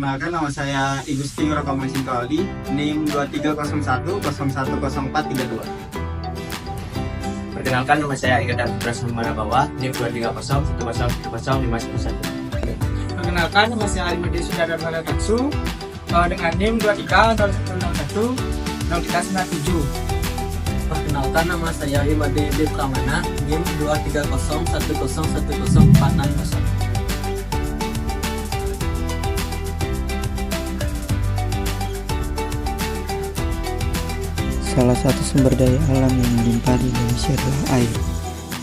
Perkenalkan, nama saya Igusti Rokamai Singkawali, NIM 2301010432. Perkenalkan, nama saya Ika Putra Samara Bawah, NIM 23010107051. Perkenalkan, nama saya Alimudi Sudara Taksu dengan NIM 2301119397. Perkenalkan, nama saya Imade Pramana, NIM 23010104660. Salah satu sumber daya alam yang melimpah di Indonesia adalah air.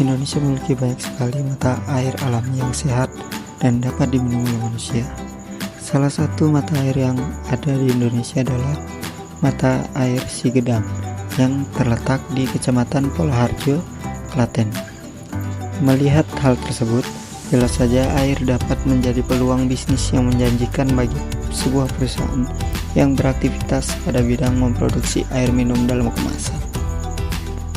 Indonesia memiliki banyak sekali mata air alami yang sehat dan dapat diminum oleh manusia. Salah satu mata air yang ada di Indonesia adalah mata air Sigedang yang terletak di Kecamatan Poloharjo, Klaten. Melihat hal tersebut, jelas saja air dapat menjadi peluang bisnis yang menjanjikan bagi sebuah perusahaan yang beraktivitas pada bidang memproduksi air minum dalam kemasan.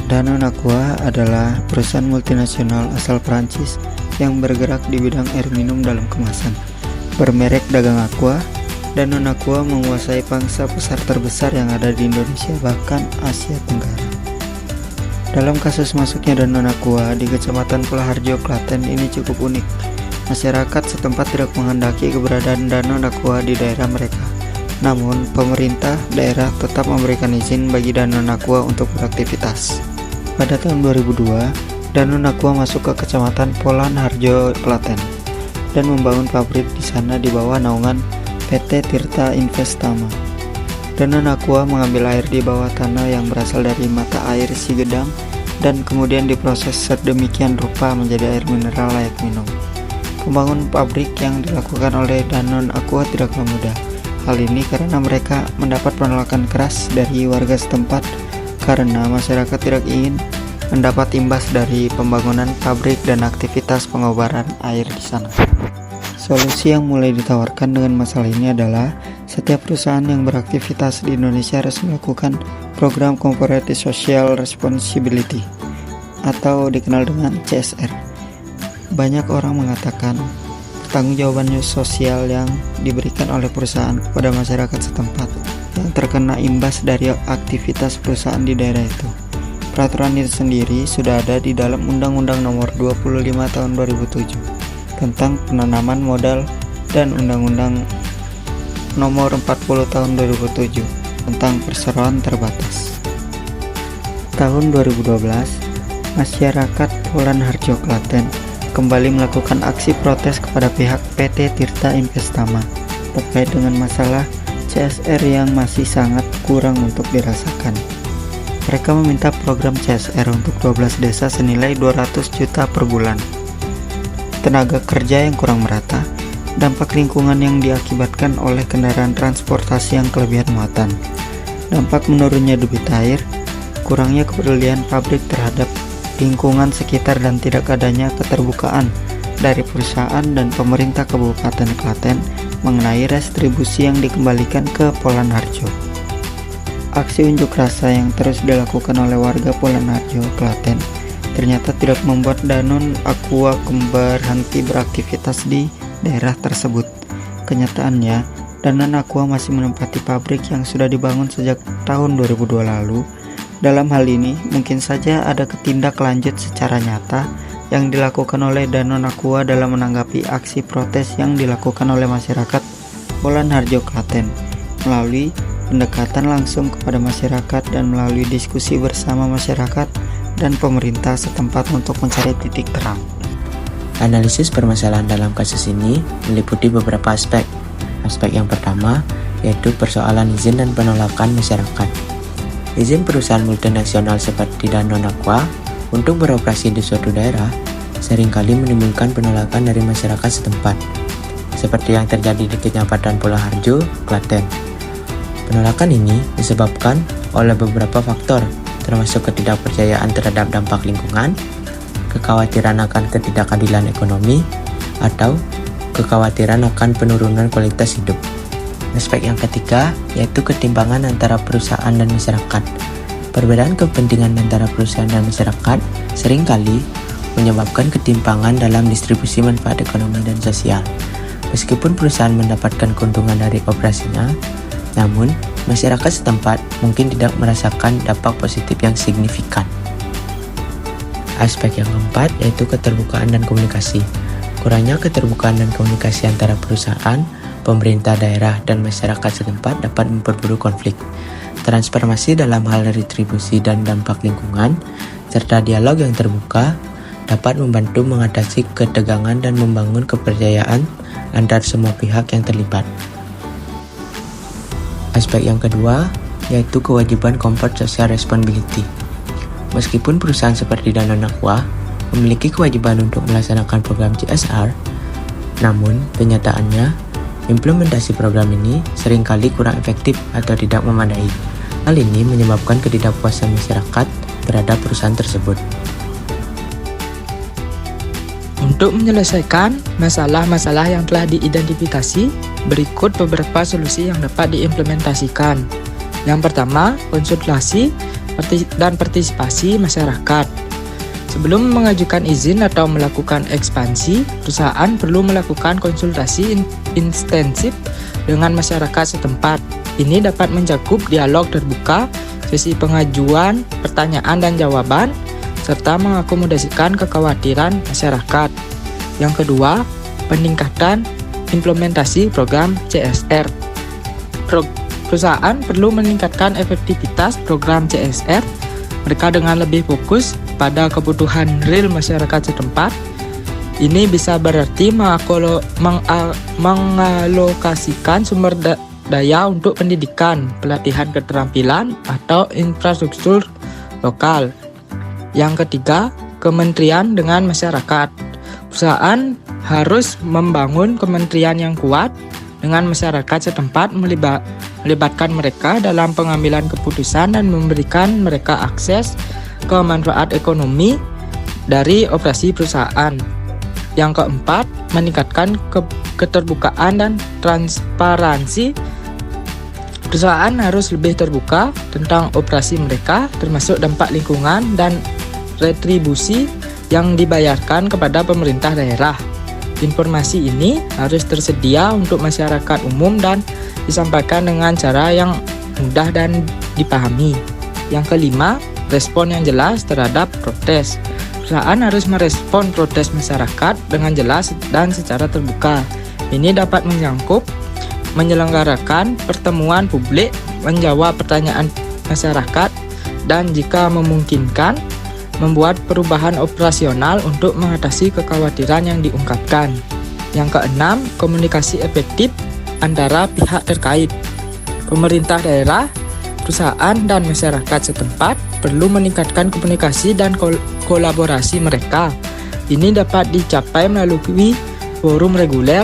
Danone Aqua adalah perusahaan multinasional asal Prancis yang bergerak di bidang air minum dalam kemasan. Bermerek dagang Aqua, Danone Aqua menguasai pangsa pasar terbesar yang ada di Indonesia bahkan Asia Tenggara. Dalam kasus masuknya Danone Aqua di Kecamatan Poloharjo, Klaten ini cukup unik. Masyarakat setempat tidak menghendaki keberadaan Danone Aqua di daerah mereka. Namun, pemerintah daerah tetap memberikan izin bagi Danone Aqua untuk beraktivitas. Pada tahun 2002, Danone Aqua masuk ke Kecamatan Poloharjo, Klaten, dan membangun pabrik di sana di bawah naungan PT Tirta Investama. Danone Aqua mengambil air di bawah tanah yang berasal dari mata air Sigedang dan kemudian diproses sedemikian rupa menjadi air mineral layak minum. Pembangunan pabrik yang dilakukan oleh Danone Aqua tidaklah mudah. Hal ini karena mereka mendapat penolakan keras dari warga setempat karena masyarakat tidak ingin mendapat imbas dari pembangunan pabrik dan aktivitas pengobaran air di sana. Solusi yang mulai ditawarkan dengan masalah ini adalah setiap perusahaan yang beraktivitas di Indonesia harus melakukan program Corporate Social Responsibility atau dikenal dengan CSR. Banyak orang mengatakan pertanggungjawaban sosial yang diberikan oleh perusahaan kepada masyarakat setempat yang terkena imbas dari aktivitas perusahaan di daerah itu. Peraturan itu sendiri sudah ada di dalam Undang-Undang Nomor 25 Tahun 2007 tentang penanaman modal dan Undang-Undang Nomor 40 Tahun 2007 tentang perseroan terbatas. Tahun 2012, masyarakat Poloharjo, Klaten kembali melakukan aksi protes kepada pihak PT Tirta Investama terkait dengan masalah CSR yang masih sangat kurang untuk dirasakan. Mereka meminta program CSR untuk 12 desa senilai 200 juta per bulan. Tenaga kerja yang kurang merata, dampak lingkungan yang diakibatkan oleh kendaraan transportasi yang kelebihan muatan, dampak menurunnya debit air, kurangnya kepedulian pabrik terhadap lingkungan sekitar dan tidak adanya keterbukaan dari perusahaan dan pemerintah Kabupaten Klaten mengenai restribusi yang dikembalikan ke Poloharjo. Aksi unjuk rasa yang terus dilakukan oleh warga Poloharjo, Klaten ternyata tidak membuat Danone Aqua berhenti beraktivitas di daerah tersebut. Kenyataannya, Danone Aqua masih menempati pabrik yang sudah dibangun sejak tahun 2002 lalu. Dalam hal ini, mungkin saja ada ketindak lanjut secara nyata yang dilakukan oleh Danone Aqua dalam menanggapi aksi protes yang dilakukan oleh masyarakat Poloharjo, Klaten melalui pendekatan langsung kepada masyarakat dan melalui diskusi bersama masyarakat dan pemerintah setempat untuk mencari titik terang. Analisis permasalahan dalam kasus ini meliputi beberapa aspek. Aspek yang pertama yaitu persoalan izin dan penolakan masyarakat. Izin perusahaan multinasional seperti Danone Aqua untuk beroperasi di suatu daerah seringkali menimbulkan penolakan dari masyarakat setempat, seperti yang terjadi di Kecamatan Poloharjo, Klaten. Penolakan ini disebabkan oleh beberapa faktor, termasuk ketidakpercayaan terhadap dampak lingkungan, kekhawatiran akan ketidakadilan ekonomi, atau kekhawatiran akan penurunan kualitas hidup. Aspek yang ketiga yaitu ketimpangan antara perusahaan dan masyarakat. Perbedaan kepentingan antara perusahaan dan masyarakat seringkali menyebabkan ketimpangan dalam distribusi manfaat ekonomi dan sosial. Meskipun perusahaan mendapatkan keuntungan dari operasinya, namun masyarakat setempat mungkin tidak merasakan dampak positif yang signifikan. Aspek yang keempat yaitu keterbukaan dan komunikasi. Kurangnya keterbukaan dan komunikasi antara perusahaan, pemerintah daerah, dan masyarakat setempat dapat memperburuk konflik. Transformasi dalam hal retribusi dan dampak lingkungan, serta dialog yang terbuka dapat membantu mengatasi ketegangan dan membangun kepercayaan antar semua pihak yang terlibat. Aspek yang kedua yaitu kewajiban corporate social responsibility. Meskipun perusahaan seperti Danone Aqua memiliki kewajiban untuk melaksanakan program CSR, namun kenyataannya implementasi program ini seringkali kurang efektif atau tidak memadai. Hal ini menyebabkan ketidakpuasan masyarakat terhadap perusahaan tersebut. Untuk menyelesaikan masalah-masalah yang telah diidentifikasi, berikut beberapa solusi yang dapat diimplementasikan. Yang pertama, konsultasi dan partisipasi masyarakat. Sebelum mengajukan izin atau melakukan ekspansi, perusahaan perlu melakukan konsultasi intensif dengan masyarakat setempat. Ini dapat mencakup dialog terbuka, sesi pengajuan, pertanyaan dan jawaban, serta mengakomodasikan kekhawatiran masyarakat. Yang kedua, peningkatan implementasi program CSR. Perusahaan perlu meningkatkan efektivitas program CSR mereka dengan lebih fokus pada kebutuhan real masyarakat setempat. Ini bisa berarti mengalokasikan sumber daya untuk pendidikan, pelatihan keterampilan, atau infrastruktur lokal. Yang ketiga, kementerian dengan masyarakat. Perusahaan harus membangun kementerian yang kuat dengan masyarakat setempat, melibatkan mereka dalam pengambilan keputusan dan memberikan mereka akses ke manfaat ekonomi dari operasi perusahaan. Yang keempat, meningkatkan keterbukaan dan transparansi. Perusahaan harus lebih terbuka tentang operasi mereka, termasuk dampak lingkungan dan retribusi yang dibayarkan kepada pemerintah daerah. Informasi ini harus tersedia untuk masyarakat umum dan disampaikan dengan cara yang mudah dan dipahami. Yang kelima, respon yang jelas terhadap protes. Perusahaan harus merespon protes masyarakat dengan jelas dan secara terbuka. Ini dapat menyelenggarakan pertemuan publik, menjawab pertanyaan masyarakat, dan jika memungkinkan, membuat perubahan operasional untuk mengatasi kekhawatiran yang diungkapkan. Yang keenam, komunikasi efektif antara pihak terkait. Pemerintah daerah, perusahaan, dan masyarakat setempat perlu meningkatkan komunikasi dan kolaborasi mereka. Ini dapat dicapai melalui forum reguler,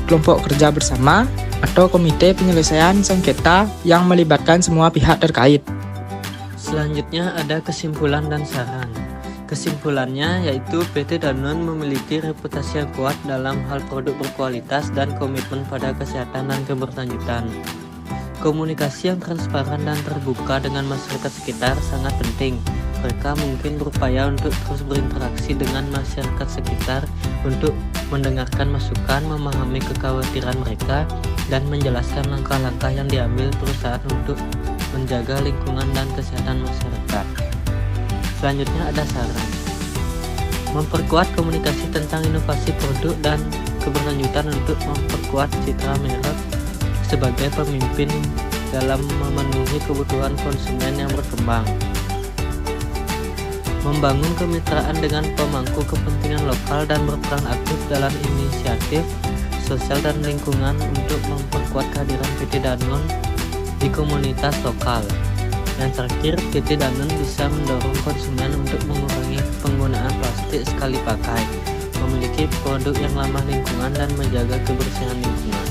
kelompok kerja bersama, atau komite penyelesaian sengketa yang melibatkan semua pihak terkait. Selanjutnya ada kesimpulan dan saran. Kesimpulannya yaitu PT Danone memiliki reputasi yang kuat dalam hal produk berkualitas dan komitmen pada kesehatan dan keberlanjutan. Komunikasi yang transparan dan terbuka dengan masyarakat sekitar sangat penting. Mereka mungkin berupaya untuk terus berinteraksi dengan masyarakat sekitar untuk mendengarkan masukan, memahami kekhawatiran mereka, dan menjelaskan langkah-langkah yang diambil perusahaan untuk menjaga lingkungan dan kesehatan masyarakat. Selanjutnya ada saran. Memperkuat komunikasi tentang inovasi produk dan keberlanjutan untuk memperkuat citra merek sebagai pemimpin dalam memenuhi kebutuhan konsumen yang berkembang. Membangun kemitraan dengan pemangku kepentingan lokal dan berperan aktif dalam inisiatif sosial dan lingkungan untuk memperkuat kehadiran PT Danone di komunitas lokal. Yang terakhir, PT Danone bisa mendorong konsumen untuk mengurangi penggunaan plastik sekali pakai, memiliki produk yang ramah lingkungan, dan menjaga kebersihan lingkungan.